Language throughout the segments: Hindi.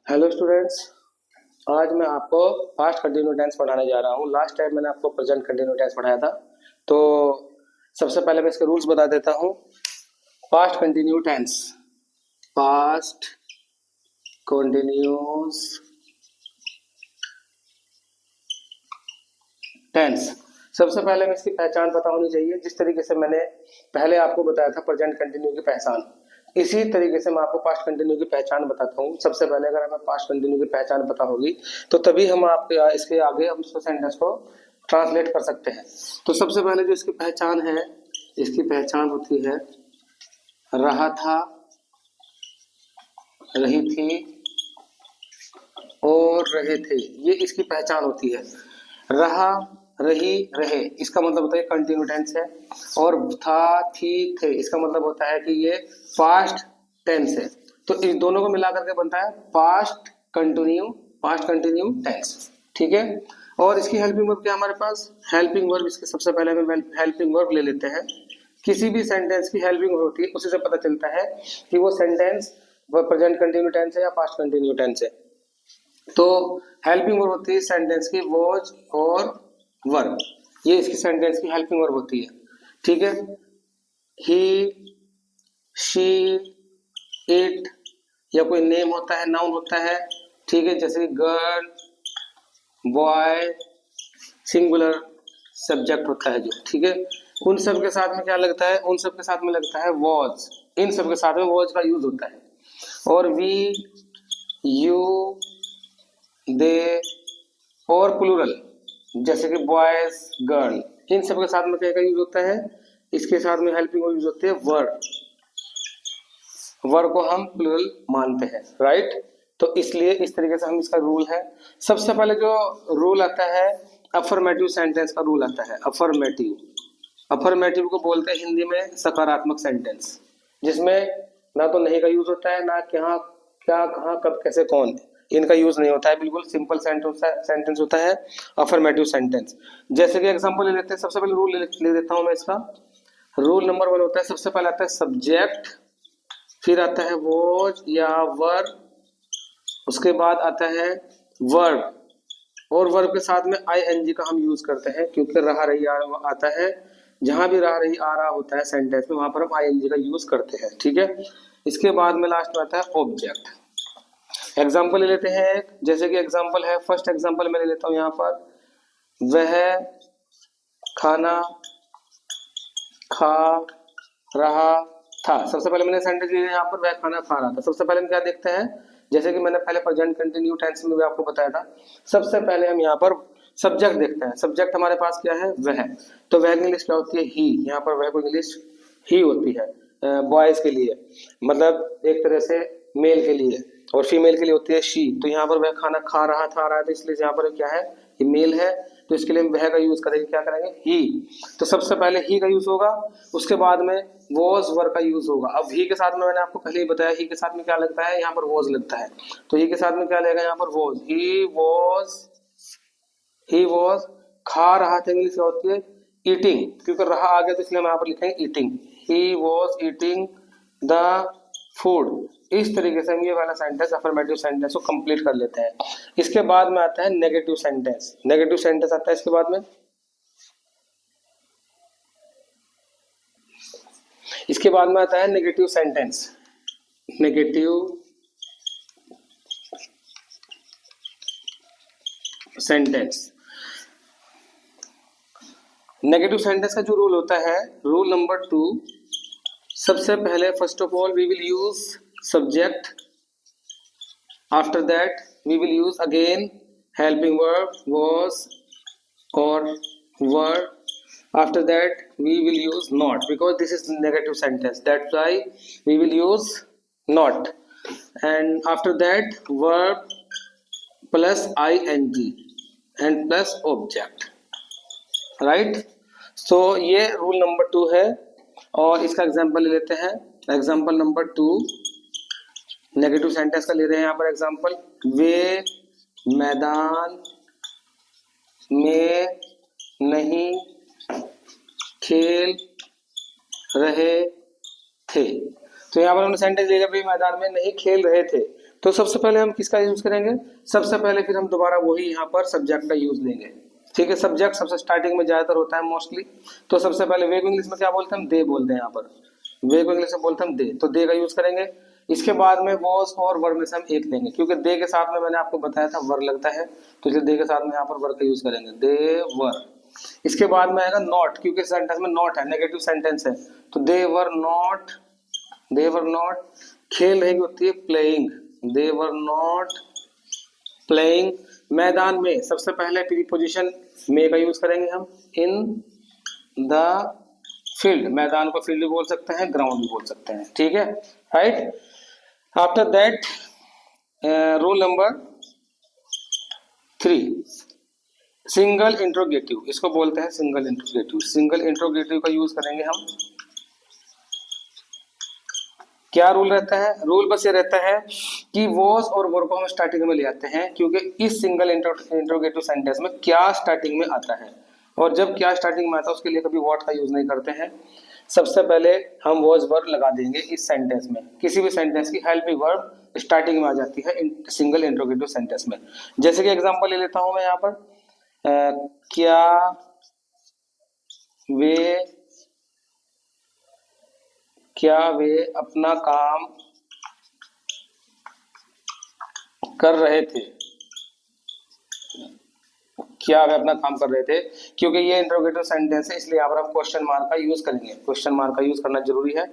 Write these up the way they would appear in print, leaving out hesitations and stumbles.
Hello students. आज मैं आपको पास्ट कंटिन्यू टेंस पढ़ाने जा रहा हूँ। लास्ट टाइम मैंने आपको प्रेजेंट कंटिन्यू टेंस पढ़ाया था। तो सबसे पहले मैं इसके रूल्स बता देता हूँ। Past continue tense, past continuous tense. सबसे पहले मैं इसकी पहचान पता होनी चाहिए। जिस तरीके से मैंने पहले आपको बताया था प्रेजेंट कंटिन्यू की पहचान, इसी तरीके से मैं आपको पास्ट कंटिन्यू की पहचान बताता हूँ। सबसे पहले अगर हमें पास्ट कंटिन्यू की पहचान पता होगी तो तभी हम आपके इसके आगे हम सेंटेंस को ट्रांसलेट कर सकते हैं। तो सबसे पहले जो इसकी पहचान है, इसकी पहचान होती है रहा था, रही थी और रहे थे। ये इसकी पहचान होती है। रहा, रही, रहे, इसका मतलब होता है कंटिन्यू टेंस है। और था, थी, थे, इसका मतलब होता है कि ये पास्ट टेंस है। तो इस दोनों को मिला करके बनता है पास्ट कंटिन्यू टेंस। ठीक है। और इसकी हेल्पिंग वर्ब क्या हमारे पास? हेल्पिंग वर्ब, इसके सबसे पहले हम हेल्पिंग वर्ब ले लेते हैं। किसी भी सेंटेंस की हेल्पिंग वर्ब होती है, उसी से पता चलता है कि वो सेंटेंस प्रेजेंट कंटिन्यू टेंस है या पास्ट कंटिन्यू टेंस है। तो हेल्पिंग वर्ब होती है सेंटेंस की वॉज और वर्ब। ये इसकी सेंटेंस की हेल्पिंग वर्ब होती है। ठीक है। ही, शी, इट, या कोई नेम होता है, नाउन होता है। ठीक है। जैसे गर्ल, बॉय, सिंगुलर सब्जेक्ट होता है जो। ठीक है। उन सब के साथ में क्या लगता है? उन सब के साथ में लगता है वॉज। इन सब के साथ में वॉज का यूज होता है। और वी, यू, दे और प्लूरल जैसे कि बॉयज, गर्ल, इन सब के साथ में क्या का यूज होता है? इसके साथ में हेल्पिंग यूज होती है वर्ड। वर्ड को हम प्लूरल मानते हैं, राइट। तो इसलिए इस तरीके से हम इसका रूल है। सबसे पहले जो रूल आता है अफर्मेटिव सेंटेंस का रूल आता है। अफर्मेटिव को बोलते हैं हिंदी में सकारात्मक सेंटेंस, जिसमें ना तो नहीं का यूज होता है, ना क्या क्या कहाँ कब कैसे कौन, इनका यूज नहीं होता है। बिल्कुल सिंपल सेंटेंस होता है अफर्मेटिव सेंटेंस। जैसे कि एग्जांपल ले लेते हैं। सबसे पहले रूल ले देता हूं मैं इसका। रूल नंबर 1 होता है, सबसे पहले आता है सब्जेक्ट, फिर आता है वॉज या वर, उसके बाद आता है वर्ब। और वर्ब के साथ में आईएनजी का हम यूज करते हैं, क्योंकि रहा रही आता है। जहां भी रहा रही आ रहा होता है सेंटेंस में, वहां पर हम आईएनजी का यूज करते हैं। ठीक है। इसके बाद में लास्ट में आता है ऑब्जेक्ट। एग्जाम्पल ले लेते हैं एक। जैसे कि एग्जाम्पल है, फर्स्ट एग्जाम्पल मैं ले लेता हूँ यहाँ पर। वह खाना खा रहा था। सबसे पहले मैंने सेंटेंस लिया यहाँ पर, वह खाना खा रहा था। सबसे पहले हम क्या देखते हैं? जैसे कि मैंने पहले प्रेजेंट कंटिन्यू टेंस में भी आपको बताया था। सबसे पहले हम यहाँ पर सब्जेक्ट देखते हैं। सब्जेक्ट हमारे पास क्या है? वह। तो वह की इंग्लिश क्या होती है? ही। यहाँ पर वह को इंग्लिश ही होती है बॉयज के लिए, मतलब एक तरह से मेल के लिए। और फीमेल के लिए होती है शी। तो यहाँ पर वह खाना खा रहा था, तो इसलिए यहाँ पर क्या है? ये मेल है, तो इसके लिए हम वह का यूज करेंगे। क्या करेंगे? ही। तो सबसे पहले ही का यूज होगा, उसके बाद में वॉज वर का यूज होगा। अब ही के साथ में मैंने आपको पहले ही बताया, ही के साथ में क्या लगता है? यहाँ पर वॉज लगता है। तो ही के साथ में क्या लगेगा? यहाँ पर वॉज। ही वॉज खा रहा था, इंग्लिश क्या होती है? ईटिंग, क्योंकि रहा आ गया तो इसलिए हम यहाँ पर लिखेंगे eating. He was eating the food. इस तरीके से हम ये वाला सेंटेंस अफर्मेटिव सेंटेंस को कंप्लीट कर लेते हैं। इसके बाद में आता है नेगेटिव सेंटेंस। नेगेटिव सेंटेंस आता है इसके बाद में। इसके बाद में आता है negative sentence. Negative sentence. Negative sentence का जो रूल होता है, रूल नंबर 2, सबसे पहले first of all we will use subject, after that we will use again helping verb was or were. After that we will use not, because this is negative sentence, that's why we will use not. And after that verb plus ing and plus object, right. So ये रूल नंबर 2 है। और इसका एग्जांपल ले लेते हैं। एग्जांपल नंबर 2, नेगेटिव सेंटेंस का ले रहे हैं यहाँ पर एग्जांपल। वे मैदान में नहीं खेल रहे थे। तो यहाँ पर हमने सेंटेंस ले लिया, वे मैदान में नहीं खेल रहे थे। तो सबसे पहले हम किसका यूज करेंगे, सबसे पहले फिर हम दोबारा वही यहाँ पर सब्जेक्ट का यूज लेंगे। ठीक है, सब्जेक्ट सबसे स्टार्टिंग में ज्यादातर होता है मोस्टली। तो सबसे पहले वे को इंग्लिश में क्या बोलते हैं, हम दे बोलते हैं। यहाँ पर वे को इंग्लिश में बोलते हैं हम दे, तो दे का यूज करेंगे। इसके बाद में वॉज और वर में से हम एक लेंगे, क्योंकि दे के साथ में मैंने आपको बताया था वर लगता है, तो इसलिए दे के साथ में यहाँ पर वर का यूज करेंगे, दे वर। इसके बाद में आएगा नॉट, क्योंकि सेंटेंस में नॉट है, नेगेटिव सेंटेंस है, तो दे were not, they were not. खेल रहेगी होती है playing, they were not playing. मैदान में सबसे पहले प्रीपोजिशन में का यूज करेंगे हम, इन द फील्ड। मैदान को फील्ड भी बोल सकते हैं, ग्राउंड भी बोल सकते हैं। ठीक है, right. After that rule number 3, single interrogative, इसको बोलते हैं सिंगल इंट्रोगेटिव। सिंगल इंट्रोगेटिव का यूज करेंगे हम। क्या रूल रहता है, रूल बस ये रहता है कि वॉज और वर को हम स्टार्टिंग में ले आते हैं, क्योंकि इस सिंगल इंट्रोगेटिव सेंटेंस में क्या स्टार्टिंग में आता है, और जब क्या स्टार्टिंग में आता है उसके लिए कभी व्हाट का यूज नहीं करते हैं। सबसे पहले हम वॉज वर्ब लगा देंगे इस सेंटेंस में। किसी भी सेंटेंस की हेल्पिंग वर्ब स्टार्टिंग में आ जाती है सिंगल इंट्रोगेटिव सेंटेंस में। जैसे कि एग्जांपल ले लेता हूं मैं यहाँ पर, क्या वे अपना काम कर रहे थे, क्या वे अपना काम कर रहे थे। क्योंकि ये इंट्रोगेटिव सेंटेंस है, इसलिए यहाँ पर हम क्वेश्चन मार्क का यूज करेंगे, क्वेश्चन मार्क का यूज करना जरूरी है।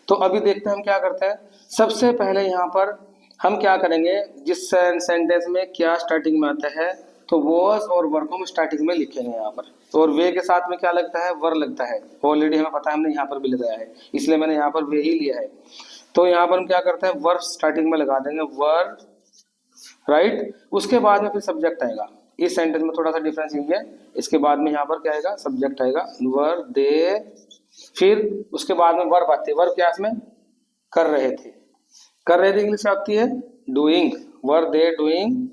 तो अभी देखते हैं हम क्या करते हैं। सबसे पहले यहाँ पर हम क्या करेंगे, जिस सेंटेंस में क्या स्टार्टिंग में आता है, तो वॉज और वर को हम स्टार्टिंग में लिखेंगे यहाँ पर। तो और वे के साथ में क्या लगता है, वर लगता है। ऑलरेडी हमें पता है, हमने यहाँ पर भी लगाया है, इसलिए मैंने यहाँ पर वे ही लिया है। तो यहाँ पर हम क्या करते हैं, वर स्टार्टिंग में लगा देंगे, वर, राइट। उसके बाद में फिर सब्जेक्ट आएगा। इस सेंटेंस में थोड़ा सा डिफरेंस यही है, इसके बाद में यहाँ पर क्या आएगा, सब्जेक्ट आएगा, वर दे। फिर उसके बाद में वर्ब आते हैं। वर्ब क्या इसमें, कर रहे थे। कर रहे थे इंग्लिश में आती है डूइंग, वर दे डूइंग।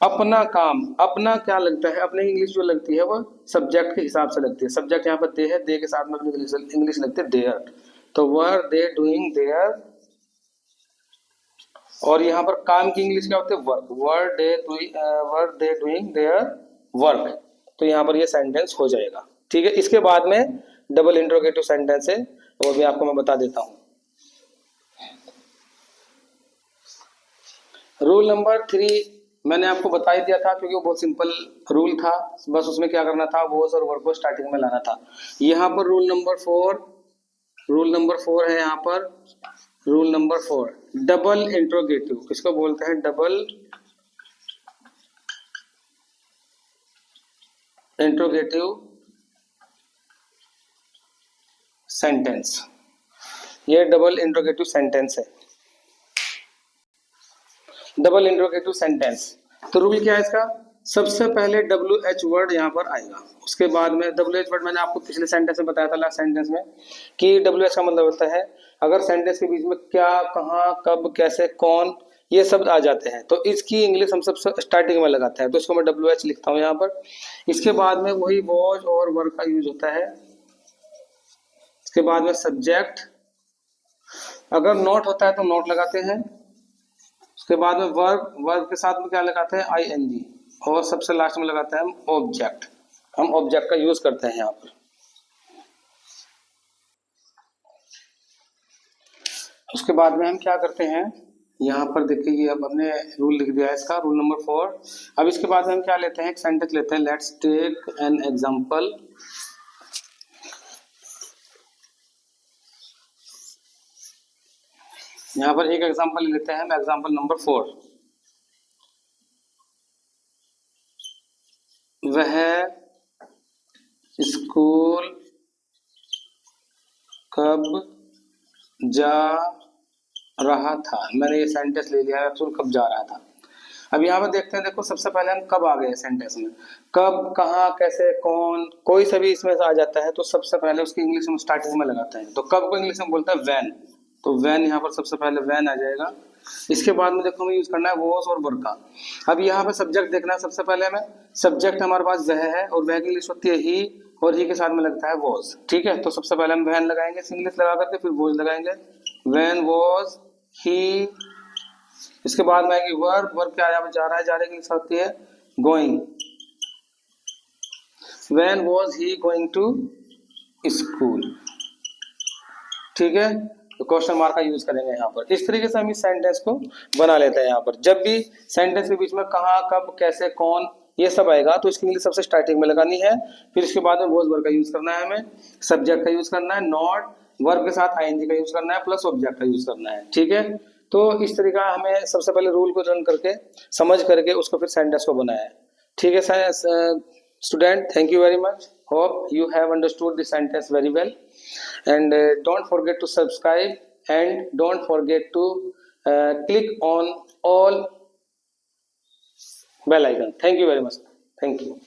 अपना काम, अपना क्या लगता है, अपने इंग्लिश जो लगती है वो सब्जेक्ट के हिसाब से लगती है। सब्जेक्ट यहाँ पर दे है, दे के साथ में इंग्लिश लगती है देयर, तो वर दे डूइंग देयर। और यहाँ पर काम की इंग्लिश क्या होती है, work, were they doing their work. तो यहाँ पर ये सेंटेंस हो जाएगा। ठीक है, इसके बाद में डबल इंट्रोगेटिव सेंटेंस है, वो भी आपको मैं बता देता हूँ। रूल नंबर 3 मैंने आपको बता ही दिया था, क्योंकि वो बहुत सिंपल रूल था। बस उसमें क्या करना था, वॉज और वर्ब को स्टार्टिंग में लाना था। यहाँ पर रूल नंबर 4 है। यहाँ पर रूल नंबर 4, डबल इंट्रोगेटिव, किसको बोलते हैं, डबल इंट्रोगेटिव सेंटेंस। ये डबल इंट्रोगेटिव सेंटेंस है, डबल इंट्रोगेटिव सेंटेंस। तो रूल क्या है इसका, सबसे पहले WH वर्ड यहाँ पर आएगा। उसके बाद में WH वर्ड मैंने आपको पिछले सेंटेंस में बताया था, लास्ट सेंटेंस में, कि WH का मतलब होता है अगर सेंटेंस के बीच में क्या, कहाँ, कब, कैसे, कौन, ये शब्द आ जाते हैं तो इसकी इंग्लिश हम सबसे स्टार्टिंग में लगाते हैं, तो इसको मैं WH लिखता हूँ यहाँ पर। इसके बाद में वही वॉज और वर्ब का यूज होता है। इसके बाद में सब्जेक्ट, अगर नॉट होता है तो नॉट लगाते हैं। उसके बाद में वर्ब के साथ में क्या लगाते हैं, ING, और सबसे लास्ट में लगाते हैं हम ऑब्जेक्ट। हम ऑब्जेक्ट का यूज करते हैं यहाँ पर। उसके बाद में हम क्या करते हैं, यहाँ पर देखिए ये अब हमने रूल लिख दिया है इसका, रूल नंबर 4। अब इसके बाद में हम क्या लेते हैं, एक सेंटेंस लेते हैं, लेट्स टेक एन एग्जांपल। यहाँ पर एक एग्जांपल लेते हैं, एग्जांपल नंबर 4। वह स्कूल कब जा रहा था। मैंने ये सेंटेंस ले लिया है, स्कूल कब जा रहा था। अब यहाँ पर देखते हैं, देखो सबसे पहले हम कब आ गए सेंटेंस में, कब, कहाँ, कैसे, कौन, कोई सभी इसमें से आ जाता है, तो सबसे पहले उसकी इंग्लिश में स्टार्टिंग में लगाते हैं। तो कब को इंग्लिश में बोलता है वैन, तो वैन यहाँ पर सबसे पहले वैन आ जाएगा। इसके बाद में देखो हमें यूज करना है वॉज और वर का। अब यहाँ पे सब्जेक्ट देखना है, सबसे पहले हमें सब्जेक्ट हमारे पास वह है, और वह की इंग्लिश होती है ही, और ही के साथ में लगता है वॉज। ठीक है, तो सबसे पहले हम वैन लगाएंगे, इंग्लिश लगा करके फिर वॉज लगाएंगे। वैन वॉज ही इसके बाद में आएगी वर्ब, वर्ब क्या है, जा रहा है, जाने के लिए सकती है going, when was he going to school, ठीक है। तो क्वेश्चन मार्क का यूज करेंगे यहाँ पर। इस तरीके से हम इस सेंटेंस को बना लेते हैं। यहाँ पर जब भी सेंटेंस के बीच में कहाँ, कब, कैसे, कौन, ये सब आएगा तो इसके लिए सबसे स्टार्टिंग में लगानी है, फिर इसके बाद में वॉज वर्ब का यूज करना है, हमें सब्जेक्ट का यूज करना है, नॉट, वर्ब के साथ आईएनजी का यूज करना है, प्लस ऑब्जेक्ट का यूज करना है, ठीक है। तो इस तरीका हमें सबसे पहले रूल को रन करके समझ करके उसको फिर सेंटेंस को बनाया है, ठीक है। Student, thank you very much. Hope you have understood the sentence very well, and don't forget to subscribe and don't forget to click on all bell icon. Thank you very much. Thank you.